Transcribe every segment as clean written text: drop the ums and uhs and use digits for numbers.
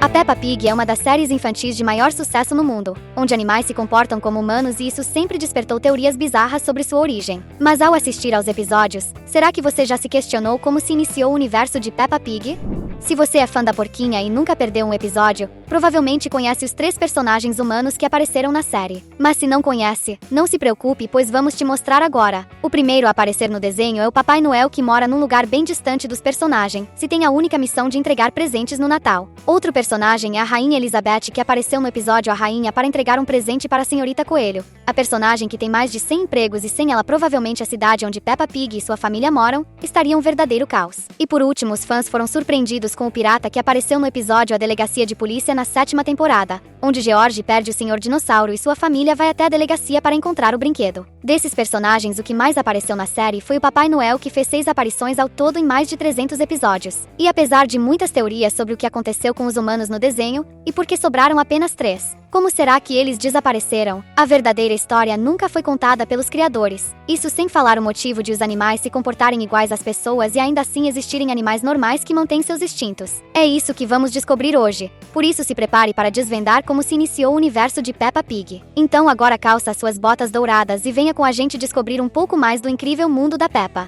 A Peppa Pig é uma das séries infantis de maior sucesso no mundo, onde animais se comportam como humanos e isso sempre despertou teorias bizarras sobre sua origem. Mas ao assistir aos episódios, será que você já se questionou como se iniciou o universo de Peppa Pig? Se você é fã da porquinha e nunca perdeu um episódio, provavelmente conhece os 3 personagens humanos que apareceram na série. Mas se não conhece, não se preocupe, pois vamos te mostrar agora. O primeiro a aparecer no desenho é o Papai Noel, que mora num lugar bem distante dos personagens, e tem a única missão de entregar presentes no Natal. Outro personagem é a Rainha Elizabeth, que apareceu no episódio A Rainha para entregar um presente para a Senhorita Coelho. A personagem, que tem mais de 100 empregos e sem ela provavelmente a cidade onde Peppa Pig e sua família moram, estaria um verdadeiro caos. E por último, os fãs foram surpreendidos com o pirata que apareceu no episódio A Delegacia de Polícia na 7ª temporada, onde George perde o Sr. Dinossauro e sua família vai até a delegacia para encontrar o brinquedo. Desses personagens, o que mais apareceu na série foi o Papai Noel, que fez 6 aparições ao todo em mais de 300 episódios. E apesar de muitas teorias sobre o que aconteceu com os humanos no desenho, e por que sobraram apenas 3, como será que eles desapareceram? A verdadeira história nunca foi contada pelos criadores. Isso sem falar o motivo de os animais se comportarem iguais às pessoas e ainda assim existirem animais normais que mantêm seus instintos. É isso que vamos descobrir hoje. Por isso se prepare para desvendar como se iniciou o universo de Peppa Pig. Então agora calça suas botas douradas e venha com a gente descobrir um pouco mais do incrível mundo da Peppa.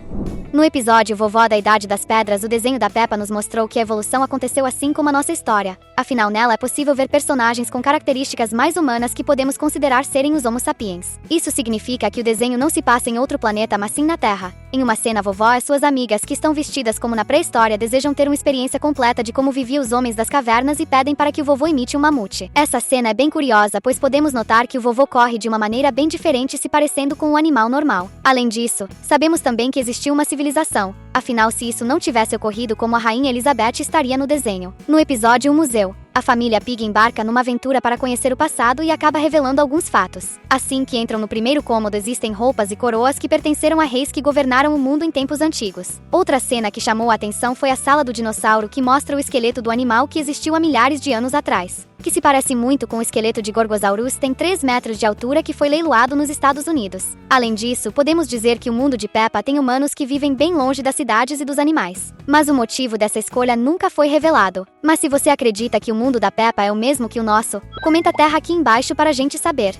No episódio Vovó da Idade das Pedras, o desenho da Peppa nos mostrou que a evolução aconteceu assim como a nossa história. Afinal, nela é possível ver personagens com características mais humanas que podemos considerar serem os Homo sapiens. Isso significa que o desenho não se passa em outro planeta, mas sim na Terra. Em uma cena, a vovó e suas amigas, que estão vestidas como na pré-história, desejam ter uma experiência completa de como viviam os homens das cavernas e pedem para que o vovô imite um mamute. Essa cena é bem curiosa, pois podemos notar que o vovô corre de uma maneira bem diferente, se parecendo com um animal normal. Além disso, sabemos também que existiu uma civilização. Afinal, se isso não tivesse ocorrido, como a Rainha Elizabeth estaria no desenho. No episódio O Museu, a família Pig embarca numa aventura para conhecer o passado e acaba revelando alguns fatos. Assim que entram no primeiro cômodo, existem roupas e coroas que pertenceram a reis que governaram o mundo em tempos antigos. Outra cena que chamou a atenção foi a Sala do Dinossauro, que mostra o esqueleto do animal que existiu há milhares de anos atrás, que se parece muito com o esqueleto de Gorgosaurus, tem 3 metros de altura, que foi leiloado nos Estados Unidos. Além disso, podemos dizer que o mundo de Peppa tem humanos que vivem bem longe das cidades e dos animais. Mas o motivo dessa escolha nunca foi revelado. Mas se você acredita que o mundo da Peppa é o mesmo que o nosso, comenta terra aqui embaixo para a gente saber.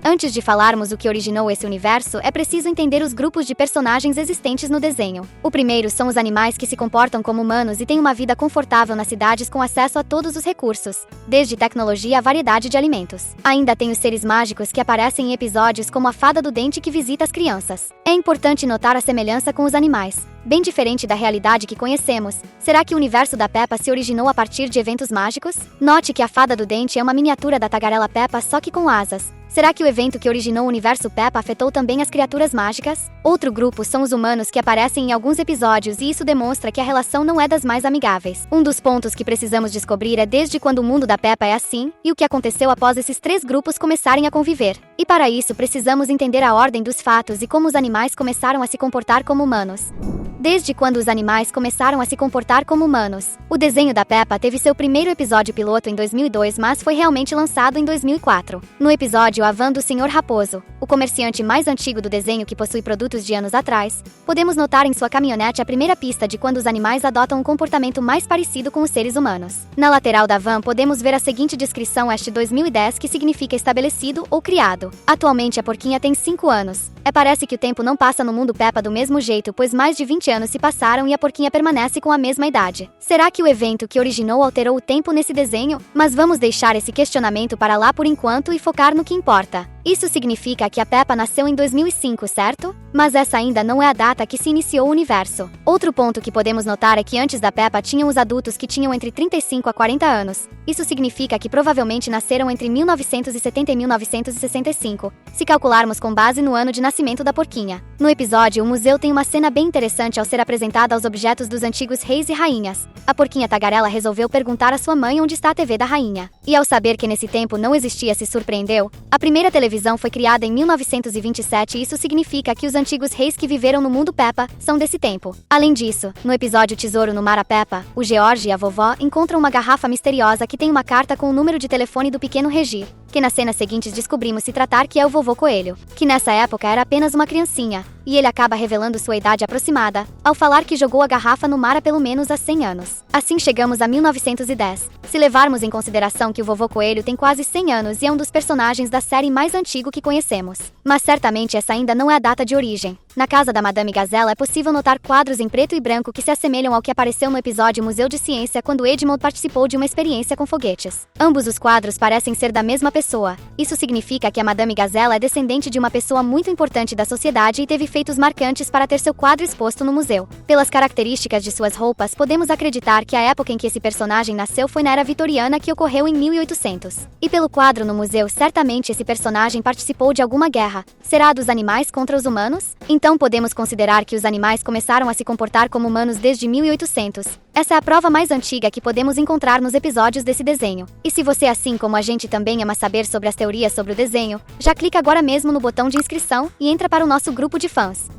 Antes de falarmos o que originou esse universo, é preciso entender os grupos de personagens existentes no desenho. O primeiro são os animais, que se comportam como humanos e têm uma vida confortável nas cidades com acesso a todos os recursos, desde tecnologia a variedade de alimentos. Ainda tem os seres mágicos, que aparecem em episódios como a Fada do Dente, que visita as crianças. É importante notar a semelhança com os animais, bem diferente da realidade que conhecemos. Será que o universo da Peppa se originou a partir de eventos mágicos? Note que a Fada do Dente é uma miniatura da tagarela Peppa, só que com asas. Será que o evento que originou o universo Peppa afetou também as criaturas mágicas? Outro grupo são os humanos, que aparecem em alguns episódios, e isso demonstra que a relação não é das mais amigáveis. Um dos pontos que precisamos descobrir é desde quando o mundo da Peppa é assim, e o que aconteceu após esses 3 grupos começarem a conviver. E para isso precisamos entender a ordem dos fatos e como os animais começaram a se comportar como humanos. Desde quando os animais começaram a se comportar como humanos? O desenho da Peppa teve seu primeiro episódio piloto em 2002, mas foi realmente lançado em 2004. No episódio A Van do Sr. Raposo, o comerciante mais antigo do desenho, que possui produtos de anos atrás, podemos notar em sua caminhonete a primeira pista de quando os animais adotam um comportamento mais parecido com os seres humanos. Na lateral da van podemos ver a seguinte descrição: este 2010, que significa estabelecido ou criado. Atualmente a porquinha tem 5 anos. Parece que o tempo não passa no mundo Peppa do mesmo jeito, pois mais de 20 anos se passaram e a porquinha permanece com a mesma idade. Será que o evento que originou alterou o tempo nesse desenho? Mas vamos deixar esse questionamento para lá por enquanto e focar no que importa. Isso significa que a Peppa nasceu em 2005, certo? Mas essa ainda não é a data que se iniciou o universo. Outro ponto que podemos notar é que antes da Peppa tinham os adultos, que tinham entre 35 a 40 anos. Isso significa que provavelmente nasceram entre 1970 e 1965, se calcularmos com base no ano de nascimento da porquinha. No episódio O Museu tem uma cena bem interessante ao ser apresentada aos objetos dos antigos reis e rainhas. A porquinha tagarela resolveu perguntar à sua mãe onde está a TV da rainha. E ao saber que nesse tempo não existia, se surpreendeu. A primeira televisão foi criada em 1927 e isso significa que os antigos reis que viveram no mundo Peppa são desse tempo. Além disso, no episódio Tesouro no Mar, a Peppa, o George e a vovó encontram uma garrafa misteriosa que tem uma carta com o número de telefone do pequeno Regi, que nas cenas seguintes descobrimos se tratar que é o vovô Coelho, que nessa época era apenas uma criancinha. e ele acaba revelando sua idade aproximada, ao falar que jogou a garrafa no mar há pelo menos há 100 anos. Assim chegamos a 1910. Se levarmos em consideração que o Vovô Coelho tem quase 100 anos e é um dos personagens da série mais antigo que conhecemos. Mas certamente essa ainda não é a data de origem. Na casa da Madame Gazelle é possível notar quadros em preto e branco que se assemelham ao que apareceu no episódio Museu de Ciência quando Edmond participou de uma experiência com foguetes. Ambos os quadros parecem ser da mesma pessoa. Isso significa que a Madame Gazelle é descendente de uma pessoa muito importante da sociedade e teve feitos marcantes para ter seu quadro exposto no museu. Pelas características de suas roupas, podemos acreditar que a época em que esse personagem nasceu foi na era vitoriana, que ocorreu em 1800. E pelo quadro no museu, certamente esse personagem participou de alguma guerra. Será a dos animais contra os humanos? Então podemos considerar que os animais começaram a se comportar como humanos desde 1800. Essa é a prova mais antiga que podemos encontrar nos episódios desse desenho. E se você, assim como a gente, também ama saber sobre as teorias sobre o desenho, já clica agora mesmo no botão de inscrição e entra para o nosso grupo de fãs.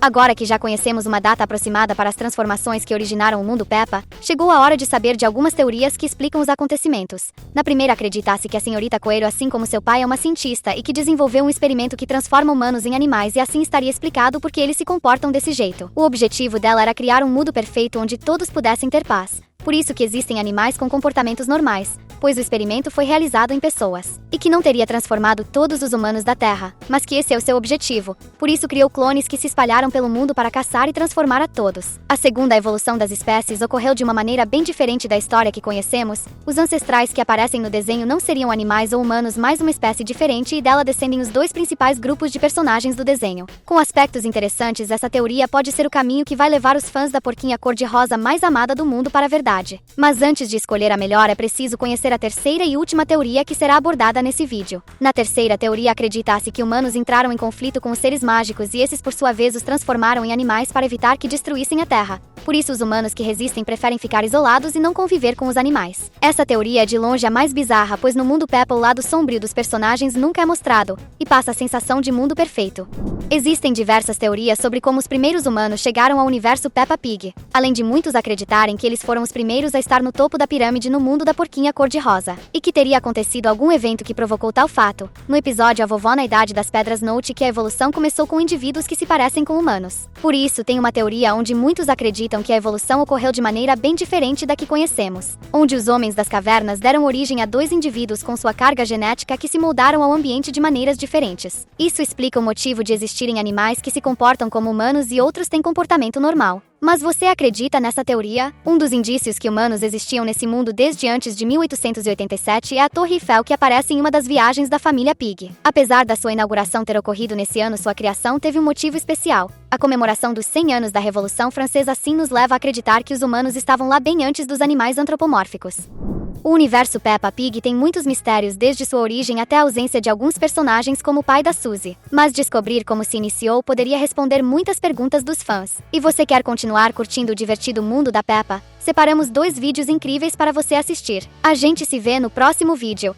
Agora que já conhecemos uma data aproximada para as transformações que originaram o mundo Peppa, chegou a hora de saber de algumas teorias que explicam os acontecimentos. Na primeira, acredita-se que a senhorita Coelho, assim como seu pai, é uma cientista e que desenvolveu um experimento que transforma humanos em animais, e assim estaria explicado por que eles se comportam desse jeito. O objetivo dela era criar um mundo perfeito onde todos pudessem ter paz. Por isso que existem animais com comportamentos normais, pois o experimento foi realizado em pessoas. E que não teria transformado todos os humanos da Terra, mas que esse é o seu objetivo. Por isso criou clones que se espalharam pelo mundo para caçar e transformar a todos. A segunda, evolução das espécies, ocorreu de uma maneira bem diferente da história que conhecemos. Os ancestrais que aparecem no desenho não seriam animais ou humanos, mas uma espécie diferente, e dela descendem os dois principais grupos de personagens do desenho. Com aspectos interessantes, essa teoria pode ser o caminho que vai levar os fãs da porquinha cor-de-rosa mais amada do mundo para a verdade. Mas antes de escolher a melhor, é preciso conhecer a terceira e última teoria que será abordada nesse vídeo. Na terceira teoria, acredita-se que humanos entraram em conflito com os seres mágicos e esses, por sua vez, os transformaram em animais para evitar que destruíssem a Terra. Por isso, os humanos que resistem preferem ficar isolados e não conviver com os animais. Essa teoria é de longe a mais bizarra, pois no mundo Peppa o lado sombrio dos personagens nunca é mostrado, e passa a sensação de mundo perfeito. Existem diversas teorias sobre como os primeiros humanos chegaram ao universo Peppa Pig, além de muitos acreditarem que eles foram os primeiros a estar no topo da pirâmide no mundo da porquinha cor-de-rosa, e que teria acontecido algum evento que provocou tal fato. No episódio A Vovó na Idade das Pedras, note que a evolução começou com indivíduos que se parecem com humanos. Por isso, tem uma teoria onde muitos acreditam que a evolução ocorreu de maneira bem diferente da que conhecemos, onde os homens das cavernas deram origem a dois indivíduos com sua carga genética que se moldaram ao ambiente de maneiras diferentes. Isso explica o motivo de existirem animais que se comportam como humanos e outros têm comportamento normal. Mas você acredita nessa teoria? Um dos indícios que humanos existiam nesse mundo desde antes de 1887 é a Torre Eiffel, que aparece em uma das viagens da família Pig. Apesar da sua inauguração ter ocorrido nesse ano, sua criação teve um motivo especial. A comemoração dos 100 anos da Revolução Francesa assim nos leva a acreditar que os humanos estavam lá bem antes dos animais antropomórficos. O universo Peppa Pig tem muitos mistérios, desde sua origem até a ausência de alguns personagens como o pai da Suzy. Mas descobrir como se iniciou poderia responder muitas perguntas dos fãs. E você quer continuar curtindo o divertido mundo da Peppa? Separamos 2 vídeos incríveis para você assistir. A gente se vê no próximo vídeo.